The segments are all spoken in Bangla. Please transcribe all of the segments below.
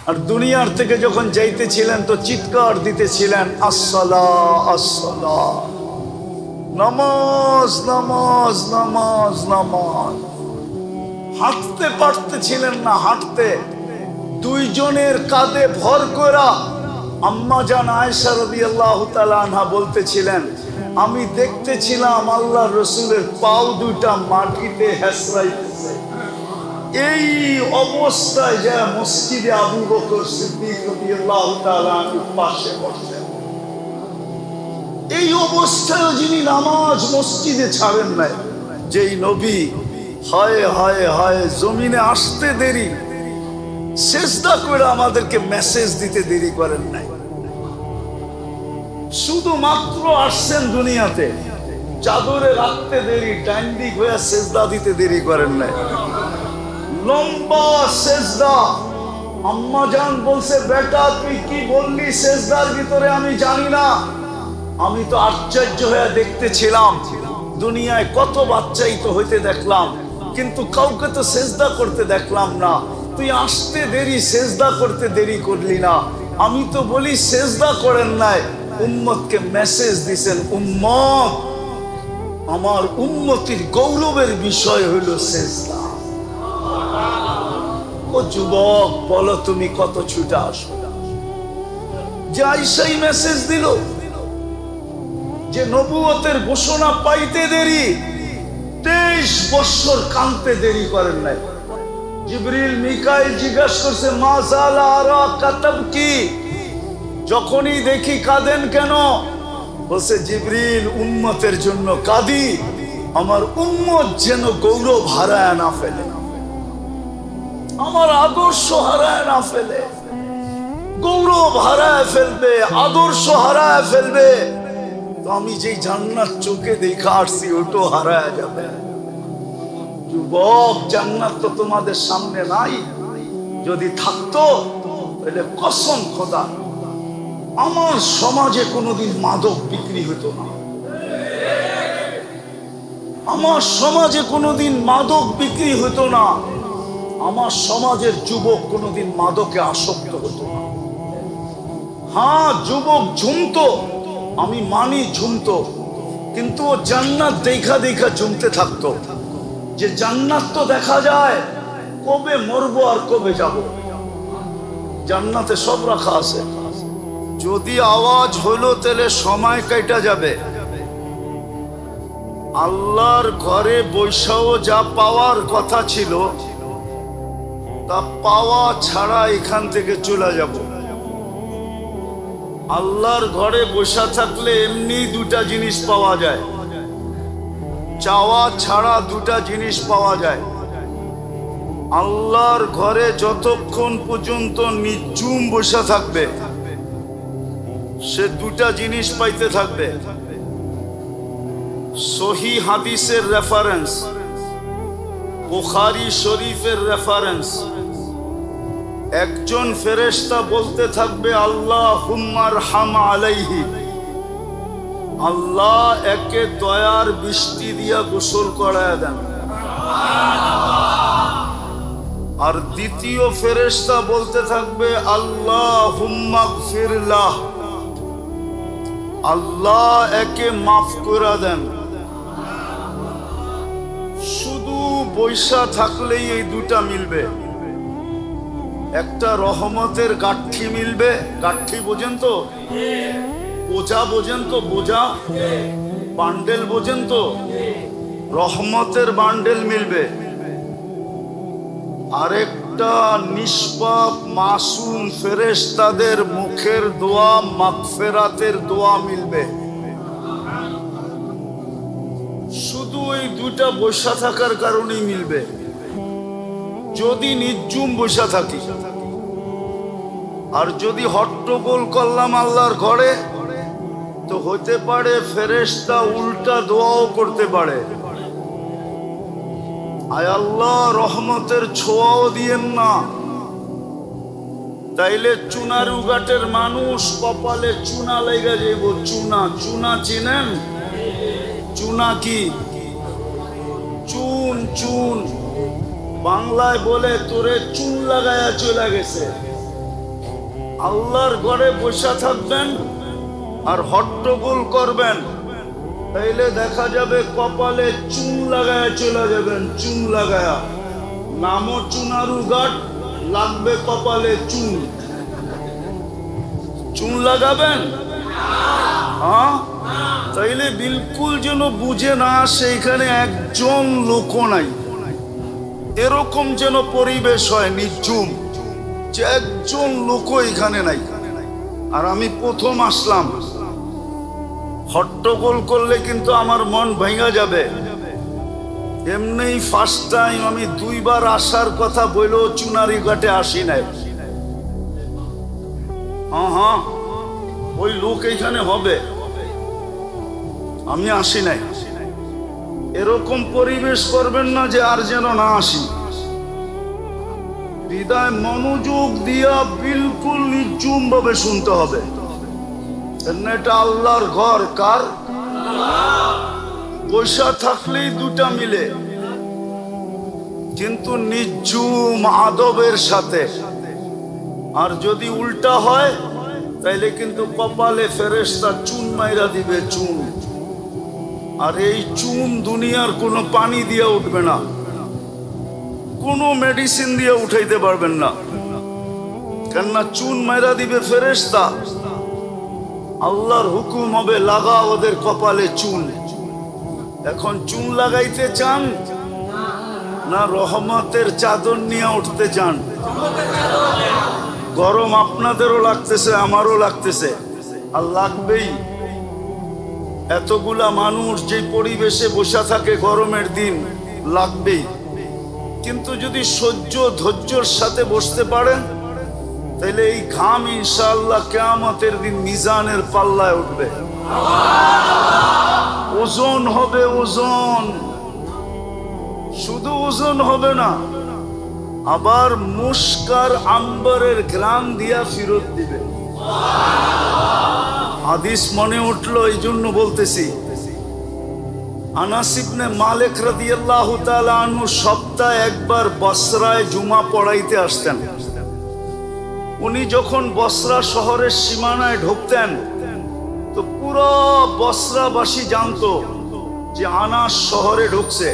আর দুনিয়ার থেকে যখন যাইতেছিলেন তো চিৎকার দিতেছিলেন আসসালাহ আসসালাহ, নামাজ নামাজ নামাজ নামাজ। হাঁটতে পারতেছিলেন না, হাঁটতে দুইজনের কাঁধে ভর করা আম্মা জান আয়েশা রাদিয়াল্লাহু তাআলা আনহা বলতেছিলেন, আমি দেখতেছিলাম আল্লাহ রসুলের পাও দুইটা মাটিতে হেসরাইতেছে। এই অবস্থায় যা মসজিদে আবু বকর সিদ্দিক রাদিয়াল্লাহু তাআলা আনহুর পাশে বসেন। এই অবস্থায় যিনি নামাজ মসজিদে ছাড়েন নাই, যেই নবী হায় হায় হায় জমিনে আসতে দেরি, সেজদা করে আমাদেরকে মেসেজ দিতে দেরি করেন নাই। শুধুমাত্র আসছেন দুনিয়াতে, চাদরে রাখতে দেরি, ডাইন দিক হয়ে সেজদা দিতে দেরি করেন নাই। লম্বা সেজদা। আম্মা জান বলছে, বেটা তুই কি বললি সেজদার ভিতরে? আমি জানি না, আমি তো আশ্চর্য হয়ে দেখতেছিলাম। দুনিয়ায় কত বাচ্চাই তো হইতে দেখলাম, কিন্তু কাউকে তো সেজদা করতে দেখলাম না। তুই আসতে দেরি, সেজদা করতে দেরি করলি না। আমি তো বলি সেজদা করেন নাই, উম্মতকে মেসেজ দিছেন, উম্মত আমার উম্মতির গৌরবের বিষয় হইল সেজদা। ও যুবক বলো তুমি কত ছুটে আসো। যে আয়েশাই মেসেজ দিল যে নবুয়তের ঘোষণা পাইতে দেরি, 23 বছর কাঁদতে দেরি করেন নাই। জিবরিল মিকাইল জিজ্ঞাসা করছে, মা জালা আরাকা তাবকি, যখনই দেখি কাঁদেন কেন? বলছে, জিবরিল উম্মতের জন্য কাঁদি, আমার উম্মত যেন গৌরব হারায় না ফেলে, আমার আদর্শ হারায় না ফেলে। গৌরব হারায় ফেলবে, আদর্শ হারায় ফেলবে তো আমি যেই জান্নাত চোখে দেখা আসছি ওটাও হারায় যাবে। যুবক, জান্নাত তো তোমাদের সামনে নাই। যদি থাকতো তাহলে কসম খোদা আমার সমাজে কোনোদিন মাদক বিক্রি হতো না। আমার সমাজে কোনোদিন মাদক বিক্রি হতো না। আমার সমাজের যুবক কোনোদিন মাদকে আসক্ত হতো না। হ্যাঁ, যুবক ঝুমতো, আমি মানি ঝুমতো, কিন্তু ও জান্নাত দেখা দেখা ঝুমতে থাকতো। যে জান্নাত তো দেখা যায়, কবে মরবো আর কবে যাব, জান্নাতে সব রাখা আছে। যদি আওয়াজ হলো তাহলে সময় কাটা যাবে। আল্লাহর ঘরে বৈশাও যা পাওয়ার কথা ছিল তা পাওয়া ছাড়া এখান থেকে চলে যাব। আল্লাহর ঘরে বসা থাকলে এমনি দুটা জিনিস পাওয়া যায়, চাওয়া ছাড়া দুটা জিনিস পাওয়া যায়। আল্লাহর ঘরে যতক্ষণ পর্যন্ত নিঝুম বসা থাকবে সে দুটা জিনিস পাইতে থাকবে। সহি হাদিসের রেফারেন্স, বুখারী শরীফের রেফারেন্স, একজন ফেরেশতা বলতে থাকবে, আল্লাহুম্মা আরহাম আলাইহি, আল্লাহ একে দয়ার বৃষ্টি দিয়া গোসল করায় দেন। আর দ্বিতীয় ফেরেশতা বলতে থাকবে, আল্লাহুম্মা গফির লাহ, আল্লাহ একে মাফ করে দেন। শুধু বৈশা থাকলেই এই দুটা মিলবে। একটা রহমতের গাঠি মিলবে, গাঠি বোঝেন তো, বোঝা বোঝেন তো, বোঝা বান্ডেল বোঝেন তো, রহমতের বান্ডেল মিলবে। আরেকটা নিষ্পাপ মাসুম ফেরেশতাদের মুখের দোয়া, মাগফিরাতের দোয়া মিলবে। শুধু এই দুটা বসা থাকার কারণেই মিলবে। যদি নিঝুম বসা থাকি, আর যদি হট্টগোল করলাম আল্লাহর ঘরে, তো হতে পারে ফেরেশতা উল্টা দোয়াও করতে পারে, আয় আল্লাহ রহমতের ছোঁয়াও দিয়েন না। তাইলে চুনারু ঘাটের মানুষ কপালে চুনা লেগে যাইব। চুনা, চুনা চিনেন? চুনা কি? চুন, চুন বাংলায় বলে তোরে চুন লাগায়া চলে গেছে। আল্লাহর ঘরে বসে থাকবেন আর হট্টগোল করবেন, তাইলে দেখা যাবে কপালে চুন লাগায়া চলে যাবেন। চুন লাগায়া, নামও চুনারু ঘাট, লাগবে কপালে চুন। চুন লাগাবেন? হ্যাঁ, তাইলে বিলকুল যেন বুঝে না আসে এখানে একজন লোক নাই, এরকম যেন পরিবেশ হয় নিঝুম, যে একজন লোক এখানে নাই। আর আমি প্রথম আসলাম, হট্টগোল করলে কিন্তু আমার মন ভেঙে যাবে। এমনি ফার্স্ট টাইম আমি 2 বার আসার কথা বলেও চুনারি ঘাটে আসি নাই। হ্যাঁ, ওই লোক এখানে হবে, আমি আসি নাই। এরকম পরিবেশ করবেন না যে আর যেন না আসি। হৃদয় মনোযোগ দিয়া বিলকুল নিঝুম ভাবে শুনতে হবে। এটা আল্লাহর ঘর। কার? পয়সা থাকলেই দুটা মিলে, কিন্তু নিঝুম আদবের সাথে। আর যদি উল্টা হয় তাইলে কিন্তু কপালে ফেরেশতা চুন মাইরা দিবে, চুন। আর এই চুন দুনিয়ার কোনো পানি দিয়ে উঠবে না, কোনো মেডিসিন দিয়ে উঠাইতে পারবেন না, কেননা চুন মাইরা দিবে ফেরেশতা। আল্লাহর হুকুম হবে লাগা ওদের কপালে চুন। এখন চুন লাগাইতে চান না রহমতের চাদর নিয়ে উঠতে চান? গরম আপনাদেরও লাগতেছে, আমারও লাগতেছে, আর লাগবেই। এতগুলা মানুষ যে পরিবেশে বসে থাকে গরমের দিন, লাগবেই। কিন্তু যদি সহ্য ধৈর্যের সাথে বসতে পারেন, তাহলে এই ঘাম ইনশাআল্লাহ কিয়ামতের দিন মিজানের পাল্লায় উঠবে, ওজন হবে। ওজন শুধু ওজন হবে না, আবার মুস্কার আম্বরের ঘ্রাণ দিয়া ফিরত দিবে। হাদিস মনে উঠলো, এই জন্য বলতেছি। আনাস ইবনে মালিক রাদিয়াল্লাহু তাআলা আনহু সপ্তাহে একবার বসরায় জুমা পড়াইতে আসতেন। উনি যখন বসরা শহরের সীমানায় ঢুকতেন, তো পুরো বসরাবাসী জানতো যে আনাস শহরে ঢুকছে,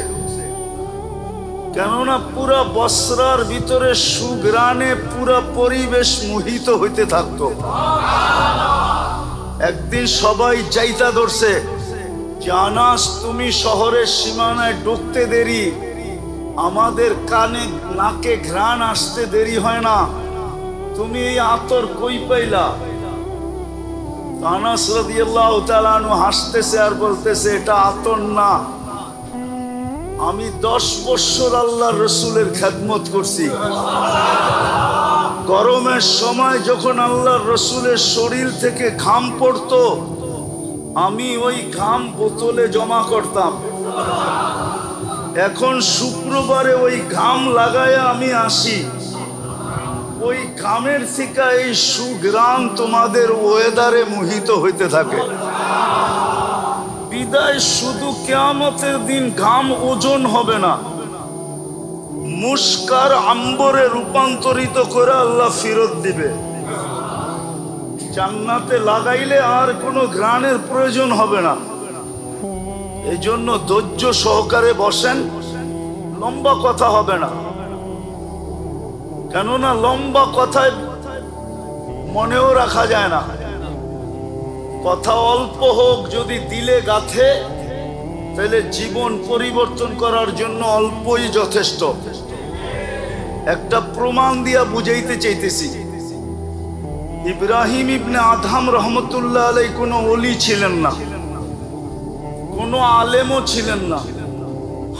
কেননা পুরা বসরার ভিতরে সুঘ্রাণে পুরা পরিবেশ মোহিত হইতে থাকতো। একদিন সবাই চাইতা ধরছে যে আনাস, তুমি শহরের সীমানায় ঢুকতে দেরি, আমাদের কানে নাকে ঘ্রাণ আসতে দেরি হয় না, তুমি এই আতর কই পাইলা? আনাস রাদিয়াল্লাহু তাআলা আনহু হাসতেছে আর বলতেছে, এটা আতর না, আমি 10 বছর আল্লাহর রসুলের খেদমত করছি। গরমের সময় যখন আল্লাহর রসুলের শরীর থেকে ঘাম পড়তো, আমি ওই ঘাম বোতলে জমা করতাম। এখন শুক্রবারে ওই ঘাম লাগায়া আমি আসি, ওই ঘামের থেকে এই সুঘ্রাণ তোমাদের ওয়েদারে মোহিত হইতে থাকে। বিদায় শুধু কিয়ামতের দিন ঘাম ওজন হবে না, মুস্কার আম্বরে রূপান্তরিত করে আল্লাহ ফিরত দিবে। জান্নাতে লাগাইলে আর কোনো ঘ্রাণের প্রয়োজন হবে না। এই জন্য ধৈর্য সহকারে বসেন, লম্বা কথা হবে না, কেননা লম্বা কথায় মনেও রাখা যায় না। কথা অল্প হোক, যদি দিলে গাথে, তাহলে জীবন পরিবর্তন করার জন্য অল্পই যথেষ্ট। একটা প্রমাণ দিয়া বুঝাইতে চাইতেছি। ইব্রাহিম ইবনে আদহাম রহমতুল্লাহ আলাইহি কোনো ওলি ছিলেন না, কোনো আলেমও ছিলেন না,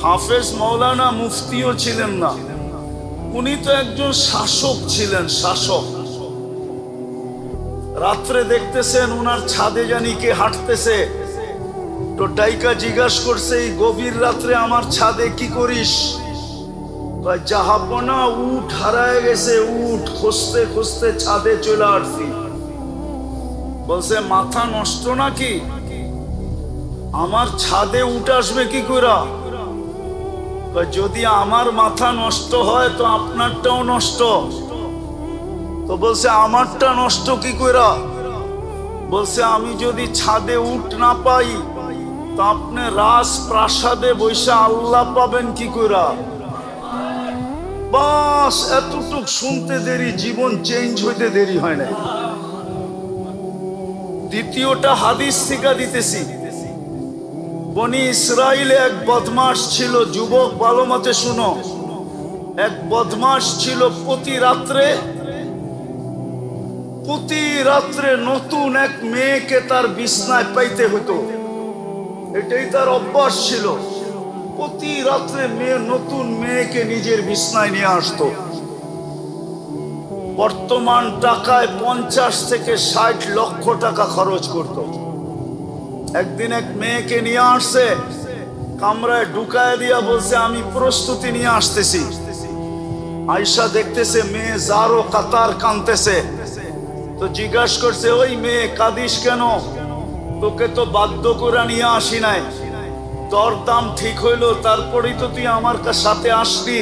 হাফেজ মাওলানা মুফতিও ছিলেন না। উনি তো একজন শাসক ছিলেন, শাসক। রাত্রে দেখতেছেন উনার ছাদে জানি কে হাঁটতেছে, তো ডাইকা জিজ্ঞাসা করছে, এই গভীর রাত্রে আমার ছাদে কি করিস? জাহাপনা, উট হারায় গেছে, উট খুঁজতে খুঁজতে ছাদে চলে আসছি। বলছে, মাথা নষ্ট নাকি? আমার ছাদে উট আসবে কি করে? যদি আমার মাথা নষ্ট হয় তো আপনারটাও নষ্ট। তো বলছে আমারটা নষ্ট কি কইরা? বলছে আমি যদি ছাদে উঠ না পাই তো আপনি রাজ প্রাসাদে বৈশা আল্লাহ পাবেন কি কইরা? বাস এতটুক শুনতে দেরি, জীবন চেঞ্জ হইতে দেরি হয় না। দ্বিতীয়টা হাদিস শিক্ষা দিতেছি। বনি ইসরাইলে এক বদমাস ছিল, যুবক ভালো মতে শুনো। এক বদমাস ছিল, প্রতি রাত্রে নতুন এক মেয়েকে তার বিছনায় পাইতে হতো। এটাই তার অভ্যাস ছিল। প্রতি রাত্রে নতুন মেয়েকে নিজের বিছনায় নিয়ে আসতো। বর্তমান টাকায় 50 থেকে 60 লক্ষ টাকা খরচ করত। একদিন এক মেয়েকে নিয়ে আসছে, কামরায় ঢুকায় দিয়া বলছে আমি প্রস্তুতি নিয়ে আসতেছি। আয়শা দেখতেছে মেয়ে জারো কাতার কাঁদতেছে, তো জিজ্ঞাসা করছে ওই মেয়ে কাঁদিস কেন? তোকে তো বাধ্য করে নিয়ে আসি নাই, তোর দাম ঠিক হইলো তারপরেই তো তুই আমার সাথে আসলি,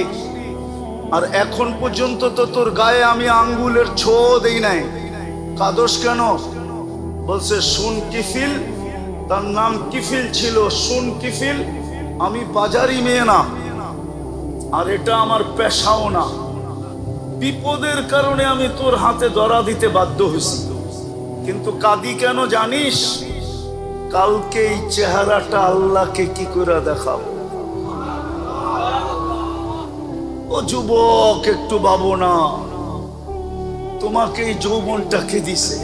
আর এখন পর্যন্ত তো তোর গায়ে আমি আঙ্গুলের ছোঁয়া দেই নাই, কাঁদস কেন? বলছে শুন কিফিল, তার নাম কিফিল ছিল। শুন কিফিল, আমি বাজারি মেয়ে না, আর এটা আমার পেশাও না। বিপদের কারণে আমি তোর হাতে ধরা দিতে বাধ্য হয়েছি, কিন্তু কাঁদি কেন জানিস? কালকে এই চেহারাটা আল্লাহকে কি করে দেখাবো। ও যুবক, একটু ভাবো না, তোমাকে এই যৌবনটাকে দিছে।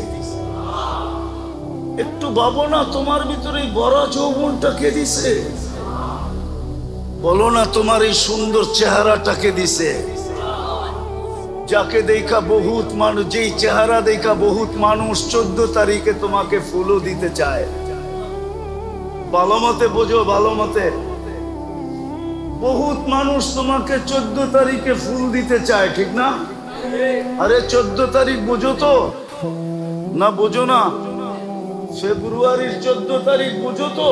একটু ভাবো না, তোমার ভিতরে এই বড় যৌবনটাকে দিছে। বলো না তোমার এই সুন্দর চেহারাটাকে দিছে, যাকে দেখা বহুত মানুষ, যেই চেহারা দেখা বহুত মানুষ 14 তারিখে তোমাকে ফুলও দিতে চায়। ভালো মতে বোঝো, ভালো মতে। বহুত মানুষ তোমাকে 14 তারিখে ফুল দিতে চায়, ঠিক না? আরে 14 তারিখ বোঝো তো না? বোঝো না? ফেব্রুয়ারির 14 তারিখ বোঝো তো?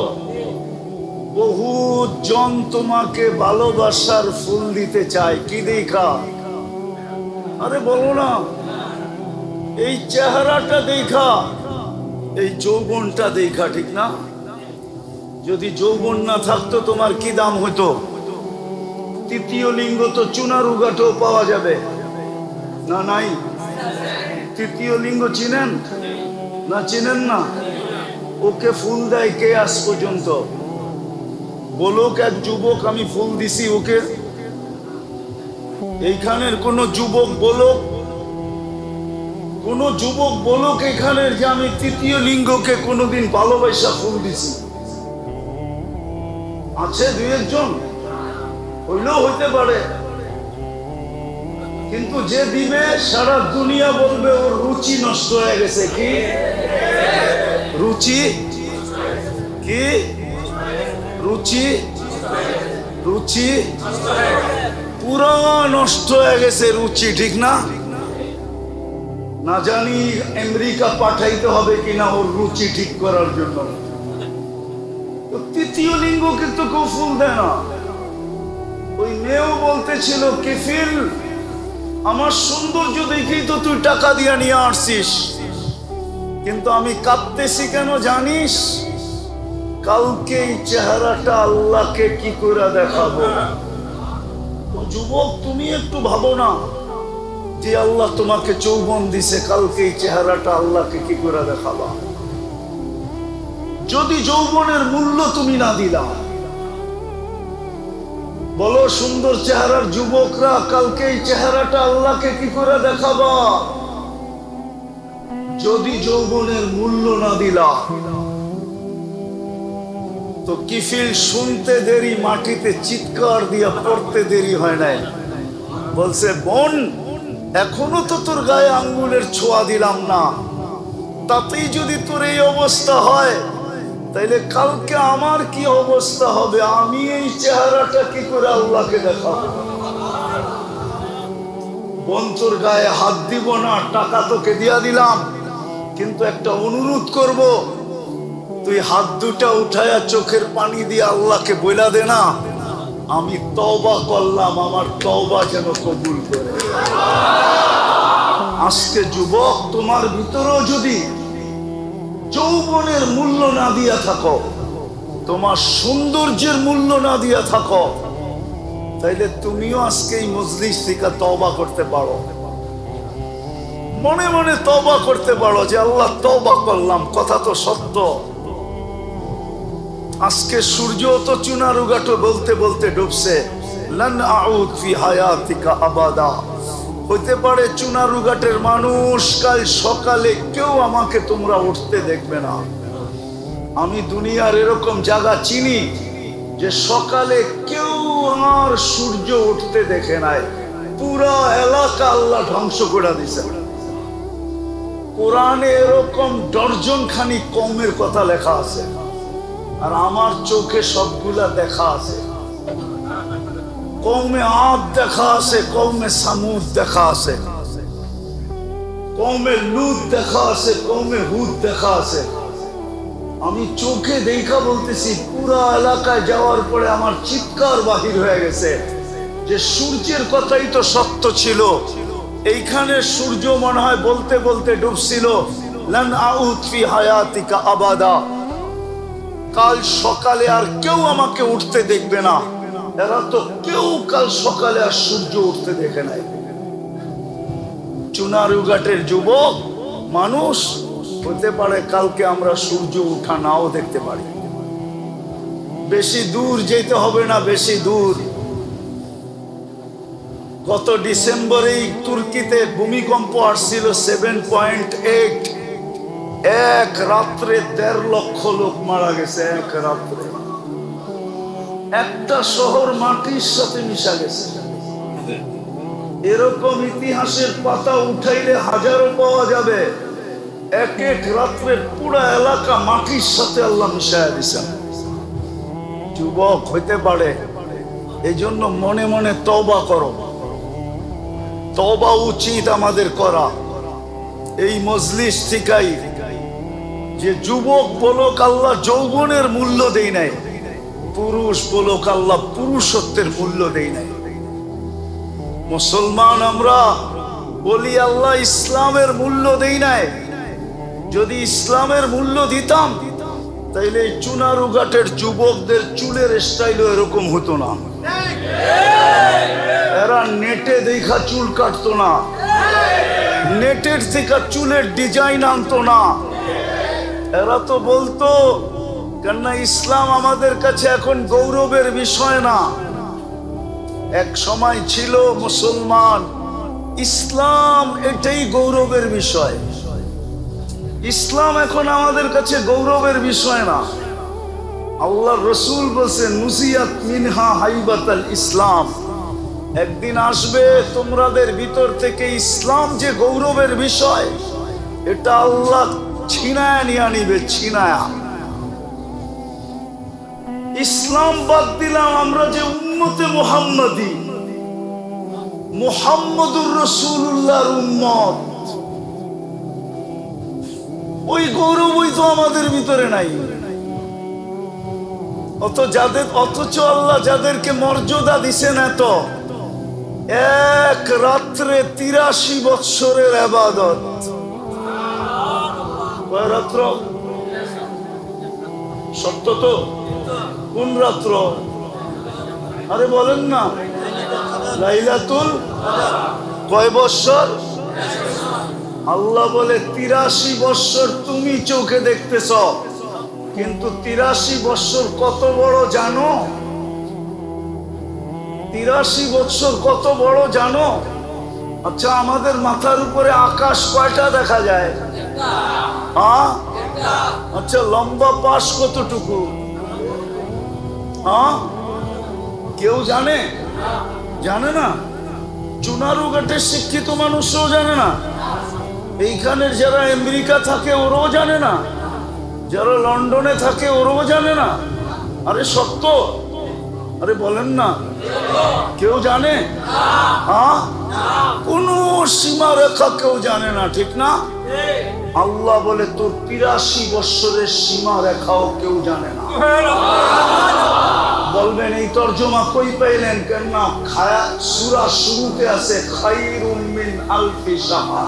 বহুত জন তোমাকে ভালোবাসার ফুল দিতে চায়, কি দেখা? আরে বলো না, এই চেহারাটা দেখা, এই যৌবনটা দেখা, ঠিক না? যদি যৌবন না থাকতো তোমার কি দাম হতো? তৃতীয় লিঙ্গ তো চুনার উগাটেও পাওয়া যাবে না? নাই? তৃতীয় লিঙ্গ চিনেন না? চিনেন না? ওকে ফুল দেয় কে আজ পর্যন্ত? বলুক এক যুবক আমি ফুল দিছি ওকে। এইখানের কোন যুবক বলুক, কোন যুবক বলুক এখানের যে আমি তৃতীয় লিঙ্গকে কোনোদিন ভালোবাসা ফুল দিছি? আছে দুই একজন, হইলেও হইতে পারে, কিন্তু যে দিবে সারা দুনিয়া বলবে ওর রুচি নষ্ট হয়ে গেছে। কি রুচি? কি রুচি? রুচি পুরো নষ্ট হয়ে গেছে রুচি, ঠিক না? না জানি আমেরিকা পাঠাইতে হবে কিনা ওর রুচি ঠিক করার জন্য। তৃতীয় লিঙ্গকে তো কেউ ফুল দেয় না। ওই মেয়েও বলতেছিল কিফিল, আমার সৌন্দর্য দেখেই তো তুই টাকা দিয়ে নিয়ে আসছিস, কিন্তু আমি কাঁদতেছি কেন জানিস? কালকে এই চেহারাটা আল্লাহকে কি করে দেখাবো? যুবক তুমি একটু ভাবো না, যে আল্লাহ তোমাকে যৌবন দিছে, কালকে এই চেহারাটা আল্লাহকে কি করে দেখাবা? যদি যৌবনের মূল্য তুমি না দিলা, বলো সুন্দর চেহারার যুবকরা, কালকে এই চেহারাটা আল্লাহকে কি করে দেখাবা? যদি যৌবনের মূল্য না দিলা, তো কিফিল শুনতে দেরি, মাটিতে চিৎকার দিয়া পড়তে দেরি হয় নাই। বলছে বোন, এখনো তো তোর গায়ে আঙ্গুলের ছোঁয়া দিলাম না, তাতেই যদি তোর এই অবস্থা হয়, তাইলে কালকে আমার কি অবস্থা হবে? আমি এই চেহারাটা কি করে আল্লাহকে দেখাবো? বোন তোর গায়ে হাত দিব না, টাকা তোকে দিয়া দিলাম, কিন্তু একটা অনুরোধ করব, তুই হাত দুটা উঠায়া চোখের পানি দিয়ে আল্লাহকে বইলা দে না, আমি তওবা করলাম, আমার তওবা যেন কবুল করে। আজকে যুবক তোমার ভিতরেও যদি যৌবনের মূল্য না দিয়া থাকো, তোমার সৌন্দর্যের মূল্য না দিয়া থাকো, তাইলে তুমিও আজকে এই মজলিস থেকে তওবা করতে পারো, মনে মনে তওবা করতে পারো যে আল্লাহ তওবা করলাম, কথা তো সত্য। আজকে সূর্য তো চুনারুঘাটো বলতে বলতে ডুবছে, লান আউদ ফি হায়াতিকা আবাদা। হইতে পারে চুনারুঘাটের মানুষ কাল সকালে কেউ আমাকে তোমরা উঠতে দেখবে না। আমি দুনিয়ার এরকম জায়গা চিনি যে সকালে কেউ আমার সূর্য উঠতে দেখে নাই, পুরা এলাকা আল্লাহ ধ্বংস করে দিছে। কোরআনে এরকম ডর্জন খানি কওমের কথা লেখা আছে, আর আমার চোখে সবগুলা দেখা আছে। কওমে আদ দেখা আছে, কওমে সামুদ দেখা আছে, কওমে লূত দেখা আছে, কওমে হুদ দেখা আছে। আমি চোখে দেখা বলতেছি, পুরা এলাকায় যাওয়ার পরে আমার চিৎকার বাহির হয়ে গেছে যে সূর্যের কথাই তো সত্য ছিল। এইখানে সূর্য মনে হয় বলতে বলতে ডুবছিল, লান আউদ ফি হায়াতিকা আবাদা। কাল সকালে আর কেউ আমাকে উঠতে দেখবে না। এরা তো কেউ কাল সকালে আর সূর্য উঠতে দেখে নাই। চুনারুঘাটের যুবক মানুষ, হতে পারে কালকে আমরা সূর্য উঠা নাও দেখতে পারি। বেশি দূর যেতে হবে না, বেশি দূর। গত ডিসেম্বরেই তুর্কিতে ভূমিকম্প আসছিল 7.8। এক রাত্রে 1.5 লক্ষ লোক মারা গেছে। এক রাত্রে একটা শহর মাটির সাথে মিশা গেছে। এরকম ইতিহাসের পাতা উঠাইলে হাজারো পাওয়া যাবে। এক এক রাত্রে পুরা এলাকা মাটির সাথে আল্লাহ মিশাইয়া দিছেন। যুবক হইতে পারে, এই জন্য মনে মনে তওবা করো। তওবা উচিত আমাদের করা। এই মজলিস ঠিকাই যে যুবক বলক আল্লাহ যৌবনের মূল্য দেই নাই, পুরুষ বলক আল্লাহ পুরুষত্বের মূল্য দেই নাই। মুসলমান আমরা বলি আল্লাহ ইসলামের মূল্য দেই নাই। যদি ইসলামের মূল্য দিতাম তাইলে এই চুনারুঘাটের যুবকদের চুলের স্টাইলও এরকম হতো না। এরা নেটে দেখা চুল কাটতো না, নেটের থেকে চুলের ডিজাইন আনতো না। এরা তো বলতো, কেননা ইসলাম আমাদের কাছে এখন গৌরবের বিষয় না। এক সময় ছিল মুসলমান, ইসলাম এটাই গৌরবের বিষয়। ইসলাম এখন আমাদের কাছে গৌরবের বিষয় না। আল্লাহ রসুল বলছেন, নুসিয়াত মিনহা হাইবাতাল ইসলাম। একদিন আসবে তোমাদের ভিতর থেকে ইসলাম যে গৌরবের বিষয়, এটা আল্লাহ ছিনায়া নিয়ে নিবে, ছিনায়া। ইসলাম বাদ দিলাম আমরা যে উম্মতে মুহাম্মাদি, মুহাম্মদুর রাসূলুল্লাহর উম্মত, ওই গৌরবই তো আমাদের ভিতরে নাই। অথচ আল্লাহ যাদেরকে মর্যাদা দিছেন এত, এক রাত্রে 83 বৎসরের ইবাদত। কয় রাত্র? সত্য তো? কোন রাত্র? আরে বলেন না। লাইলাতুল কয় বৎসর? আল্লাহ বলে 83 বৎসর তুমি চোখে দেখতেছ, কিন্তু 83 বৎসর কত বড় জানো? 83 বৎসর কত বড় জানো? আচ্ছা, আমাদের মাথার উপরে আকাশ কয়টা দেখা যায়? আচ্ছা, লম্বা পাশ কতটুকু? কেউ জানে? জানে না। চুনারুঘাটের শিক্ষিত মানুষও জানে না। এইখানের যারা আমেরিকা থাকে ওরাও জানে না, যারা লন্ডনে থাকে ওরাও জানে না। আরে সত্য, আরে বলেন না, কেউ জানে? কোন সীমা রেখা কেউ জানে না, ঠিক না? আল্লাহ বলে তোর 83 বৎসরের সীমা রেখাও কেউ জানে না। বলবেন এই তরজমা কই পাইলেন? কেন না সূরা শুরুতে আছে খায়রুম মিন আলফি শাহর।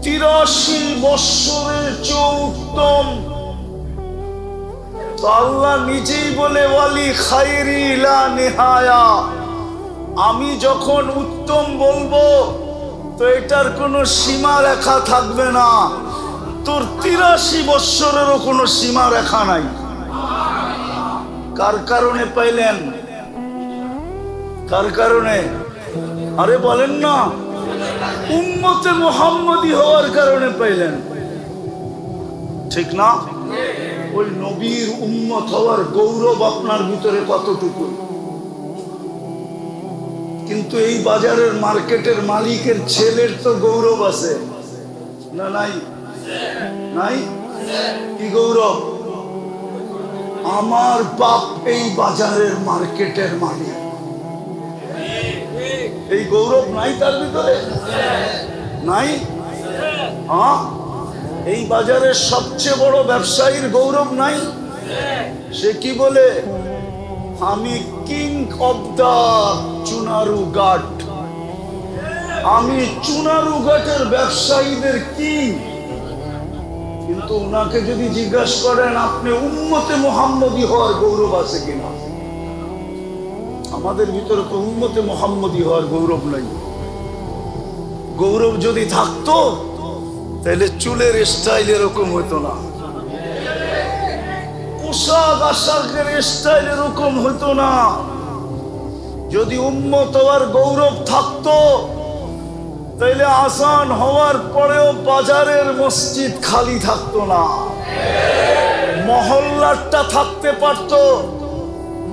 83 বৎসরের চেয়ে উত্তম। তো আল্লাহ নিজেই বলে ওয়ালি খায়রি লা নিহায়া, আমি যখন উত্তম বলবো তো এটার কোনো সীমা রেখা থাকবে না। তোর 83 বৎসরেরও কোনো সীমা রেখা নাই। কার কারণে পাইলেন? কার কারণে? আরে বলেন না, উম্মতে মুহাম্মদী হওয়ার কারণে পাইলেন, ঠিক না? ওই নবীর উম্মত হওয়ার গৌরব আপনার ভিতরে কতটুকু? কিন্তু এই বাজারের মার্কেটের মালিকের ছেলের তো গৌরব আছে না? নাই? নাই? কি গৌরব? আমার বাপ এই বাজারের মার্কেটের মালিক, এই গৌরব নাই তার ভিতরে? নাই? হ্যাঁ, এই বাজারের সবচেয়ে বড় ব্যবসায়ীর গৌরব নাই? সে কি বলে? আমি কিং অফ দা চুনারুঘাট, আমি চুনারুঘাটের ব্যবসায়ীদের কিং। কিন্তু উনাকে যদি জিজ্ঞাসা করেন আপনি উম্মতে মুহাম্মদী হওয়ার গৌরব আছে কিনা, আমাদের ভিতরে তো উম্মতে মুহাম্মদী হওয়ার গৌরব নাই। গৌরব যদি থাকতো তাহলে চুলের স্টাইল এরকম হতো না, পোশাক আশাকের স্টাইল এরকম হতো না। যদি উম্মত হওয়ার গৌরব থাকতো তাইলে আজান হওয়ার পরেও বাজারের মসজিদ খালি থাকতো না, মহল্লাটা থাকতে পারতো।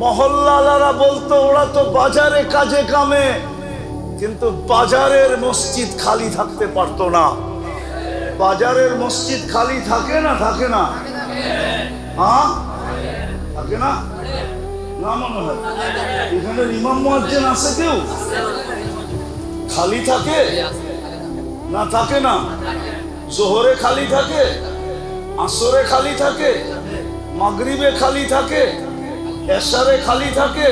মহল্লালারা বলতো ওরা তো বাজারে কাজে কামে, কিন্তু বাজারের মসজিদ খালি থাকতে পারতো না। বাজারের মসজিদ খালি থাকে না? থাকে না? হ্যাঁ, থাকে না? না মনে হয় এখানে ইমাম মুয়াজ্জিন আছে কেউ? খালি থাকে না? থাকে না? জোহরে খালি থাকে, আসরে খালি থাকে, মাগরিবে খালি থাকে, এশারে খালি থাকে।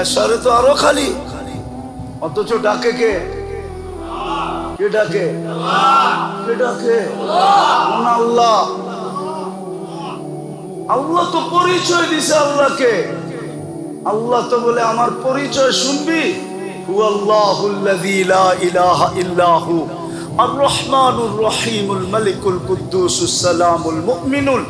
এশারে তো আরো খালি, অথচ ডাকে কে? কে ডাকে? কে ডাকে? আল্লাহ। আল্লাহ তো পরিচয় দিছে আল্লাহকে। আল্লাহ তো বলে আমার পরিচয় শুনবি, হুয়াল্লাহুল্লাযী লা ইলাহা ইল্লাহু আর রহমানুর রহিমুল মালিকুল কুদ্দুসুস সালামুল মুমিনুল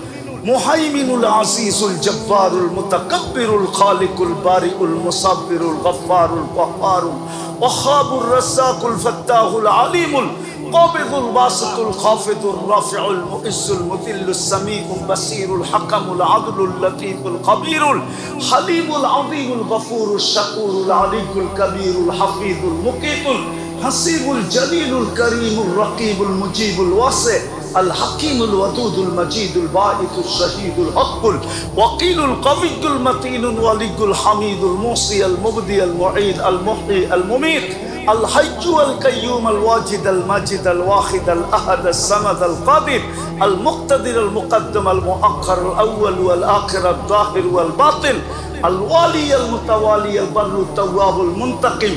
মুহাইমিনুল আজিজুল জব্বারুল মুতাকাব্বিরুল খালিকুল বারিউল মুসাব্বিরুল গফফারুল কহ্হারুল ওয়াহাবুর রাজ্জাকুল ফাত্তাহুল আলিমুল قابض الباسط الخافض الرافع المؤز المذل السميع البصير الحكم العدل اللطيف الخبير الحليم العظيم الغفور الشكور العلي الكبير الحفيظ المقيت الحسيب الجليل الكريم الرقيب المجيب الواسع الحكيم الودود المجيد الباعث الشهيد الحق الوكيل القوي المتين الولي الحميد الموصي المبدي المعيد المحيي المميت الحي القيوم الواجد الماجد الواحد الأحد الصمد القادر المقتدر المقدم المؤخر الأول والآخر الظاهر والباطن الوالي المتوالي البر التواب المنتقم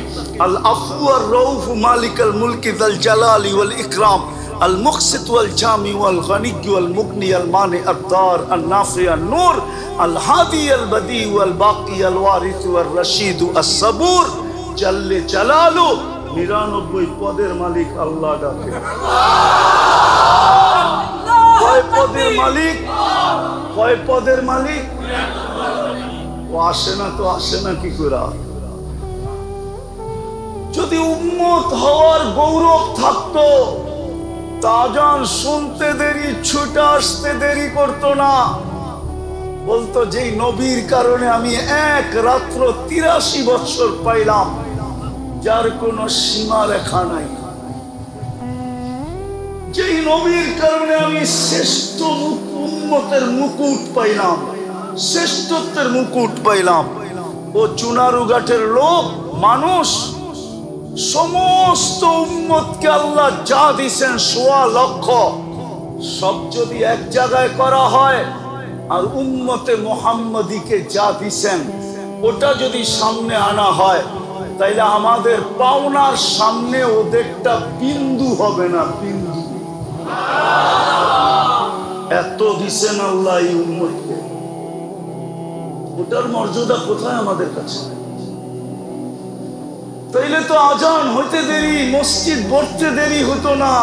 العفو الرؤوف مالك الملك ذا الجلال والإكرام المقسط والجامع والغني والمغني المانع الضار النافع النور الهادي البديع والباقي الوارث والرشيد الصبور জাল্লে জালালু ৯৯ পদের মালিক আল্লাহ ডাকে। কয় পদের মালিক? কয় পদের মালিক? ও আসে না তো আসে না কি করে? যদি উম্মত হওয়ার গৌরব থাকতো তাজান শুনতে দেরি, ছুটে আসতে দেরি করতো না। বলতো যেই নবীর কারণে আমি এক রাত্র ৮৩ বছর পাইলাম, যার কোনো সীমা রেখা নাই। যেই নবীর কারণে আমি শ্রেষ্ঠ উম্মতের মুকুট পাইলাম, শ্রেষ্ঠত্বের মুকুট পাইলাম। ও চুনারুঘাটের লোক মানুষ, সমস্ত উম্মতকে আল্লাহ যা দিছেন ১৬ লক্ষ, সব যদি এক জায়গায় করা হয় আর উম্মতে মুহাম্মদীকে যা দিছেন ওটা যদি সামনে আনা হয়, তাইলে আমাদের পাওনার সামনে ওদেরটা বিন্দু হবে না, বিন্দু। এত দিছেন আল্লাহ এই উম্মতকে, ওটার মর্যাদা কোথায় আমাদের কাছে? তাইলে তো আজান হইতে দেরি, মসজিদ ভরতে দেরি হতো না।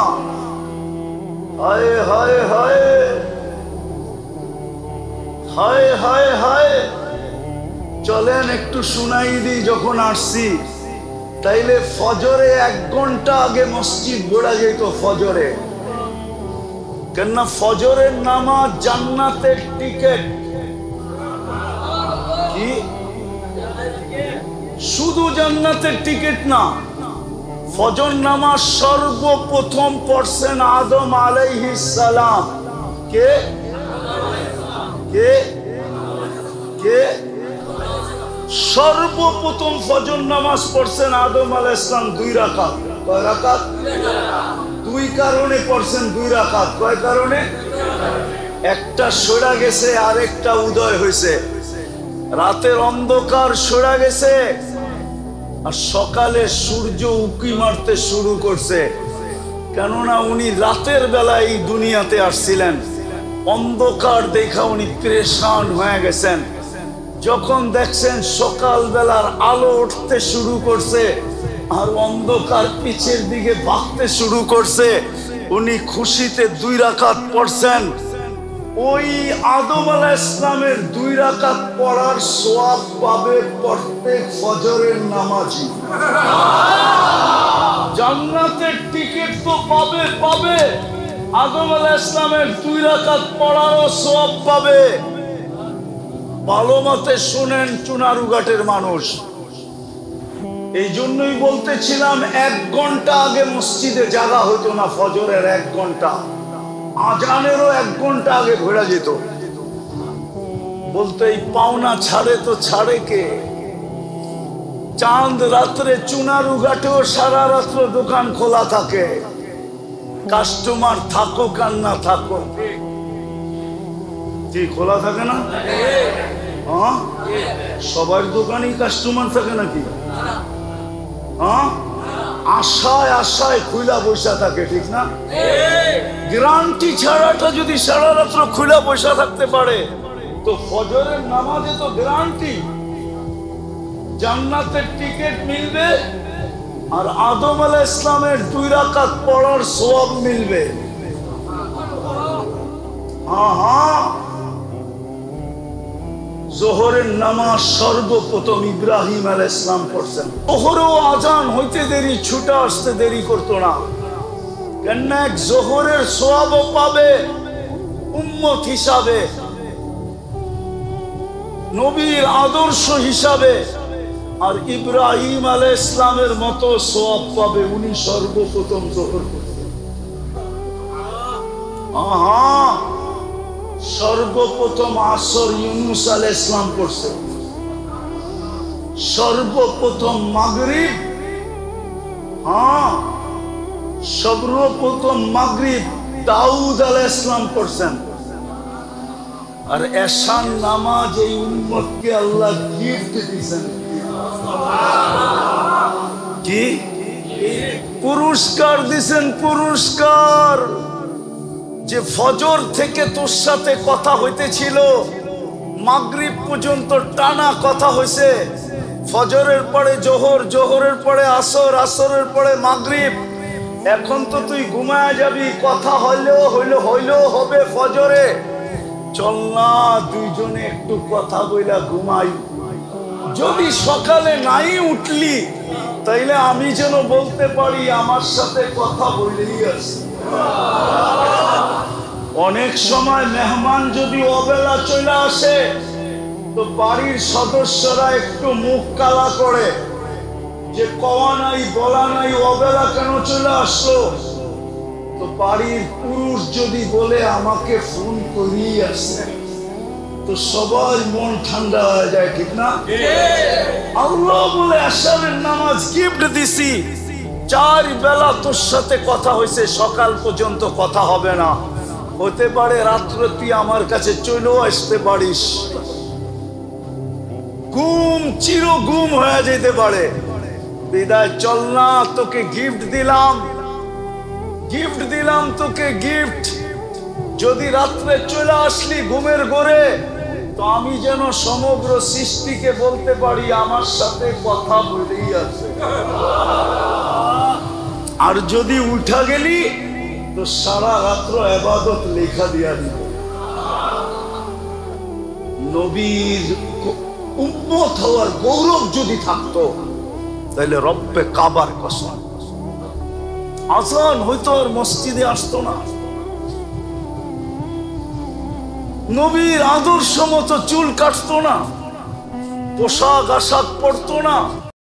হায় হায় হায় হায় হায় হায়। চলেন একটু শুনাই দিই, যখন আসছি তাইলে ফজরে 1 ঘন্টা আগে মসজিদ ভরা যেত ফজরে। কেননা ফজরের নামাজ জান্নাতের টিকিট। কি শুধু জান্নাতের টিকিট না, ফজর নামাজ সর্বপ্রথম পড়ছেন আদম আলাইহিস সালাম। কে কে কে সর্বপ্রথম ফজর নামাজ পড়ছেন আদম আলাইহিস সালাম 2 রাকাত। কয় রাকাত? 2 কারণে পড়ছেন 2 রাকাত। কয় কারণে? একটা সরে গেছে, আরেকটা উদয় হয়েছে। রাতের অন্ধকার সরে গেছে, আর সকালে সূর্য উঁকি মারতে শুরু করছে। কেননা উনি রাতের বেলায় এই দুনিয়াতে আসছিলেন, অন্ধকার দেখা উনি পেরেশান হয়ে গেছেন। যখন দেখছেন সকাল বেলার আলো উঠতে শুরু করছে আর অন্ধকার পিছের দিকে ভাগতে শুরু করছে, উনি খুশিতে 2 রাকাত পড়ছেন। ওই আদম আলাইহিস সালামের 2 রাকাত পড়ার সওয়াব পাবে প্রত্যেক ফজরের নামাজি। জান্নাতের টিকিট তো পাবে পাবে, আদম আলাইহিস সালামের 2 রাকাত পড়ারও সওয়াব পাবে। ভালো মতে শুনেন চুনারুঘাটের মানুষ, এই জন্যই বলতেছিলাম 1 ঘন্টা আগে মসজিদে জাগা হইতো না। ফজরের 1 ঘন্টা, আজানেরও 1 ঘন্টা আগে ঘোরা যেত। বলতে এই পাওনা ছাড়ে তো ছাড়ে কে? চাঁদ রাত্রে চুনারুঘাটেও সারা রাত্র দোকান খোলা থাকে, কাস্টমার থাকুক আর না থাকুক। কি খোলা থাকে না? হ্যাঁ, সবার দোকানেই কাস্টমার থাকে নাকি? হ্যাঁ, আশায় আশায় খুলা বসা থাকে, ঠিক না? গ্যারান্টি ছাড়াটা যদি সারা রাত্র খুলা বসা থাকতে পারে, তো ফজরের নামাজে তো গ্যারান্টি জান্নাতের টিকিট মিলবে, আর আদম আলাইহিস সালামের 2 রাকাত পড়ার সওয়াব মিলবে। হ্যাঁ হ্যাঁ, জোহরের নামাজ সর্বপ্রথম ইব্রাহিম আলাইহিস সালাম পড়ছেন। জোহরেও আজান হইতে দেরি, ছুটে আসতে দেরি করতো না। কেন? এক জোহরের সওয়াবও পাবে উম্মত হিসাবে, নবীর আদর্শ হিসাবে, আর ইব্রাহিম আলাইহিস সালামের মতো সওয়াব পাবে। উনি সর্বপ্রথম জোহর পড়ছেন। হ্যাঁ, সর্বপ্রথম আসর ইউনুস আলাইহিস সালাম পড়ছে। সর্বপ্রথম মাগরিব, হ্যাঁ সর্বপ্রথম মাগরিব দাউদ আলাইহিস সালাম পড়ছেন। আর এশার নামাজ এই উম্মতকে আল্লাহ গিফট দিয়েছেন। কি পুরস্কার দিয়েছেন? পুরস্কার যে ফজর থেকে তোর সাথে কথা হইতেছিল, মাগরিব পর্যন্ত টানা কথা হয়েছে। ফজরের পরে জোহর, জোহরের পরে আসর, আসরের পরে মাগরিব। এখন তো তুই ঘুমায় যাবি, কথা হইলেও হবে ফজরে। চল না দুইজনে একটু কথা বইলা ঘুমাই। যদি সকালে নাই উঠলি, তাইলে আমি যেন বলতে পারি আমার সাথে কথা বলেই আছে। অনেক সময় মেহমান যদি অবেলা চলে আসে, তো বাড়ির সদস্যরা একটু মুখ কালা করে যে কওয়া নাই বলা নাই, অবেলা কেন চলে আসলো। তো বাড়ির পুরুষ যদি বলে আমাকে ফোন করিয়ে আসছে, তো সবার মন ঠান্ডা হয়ে যায়, ঠিক না? আল্লাহ বলে এশারের নামাজ গিফট দিছি, 4 বেলা তোর সাথে কথা হয়েছে, সকাল পর্যন্ত কথা হবে না। হতে পারে রাত্রে তুই আমার কাছে চলেও আসতে পারিস, ঘুম চির ঘুম হয়ে যেতে পারে। বিদায়, চল না তোকে গিফট দিলাম, গিফট দিলাম তোকে গিফট। যদি রাত্রে চলে আসলি ঘুমের ঘরে, তো আমি যেন সমগ্র সৃষ্টিকে বলতে পারি আমার সাথে কথা বলেই আছে। আর যদি উঠা গেলি, তো সারা রাত্র ইবাদত লেখা দিয়া দিব। নবীর উম্মত হওয়ার গৌরব যদি থাকতো, তাহলে রব্বে কাবার কসম আজান হয়তো আর মসজিদে আসতো না। নবীর আদর্শ মতো চুল কাটতো না, পোশাক আশাক পরতো না।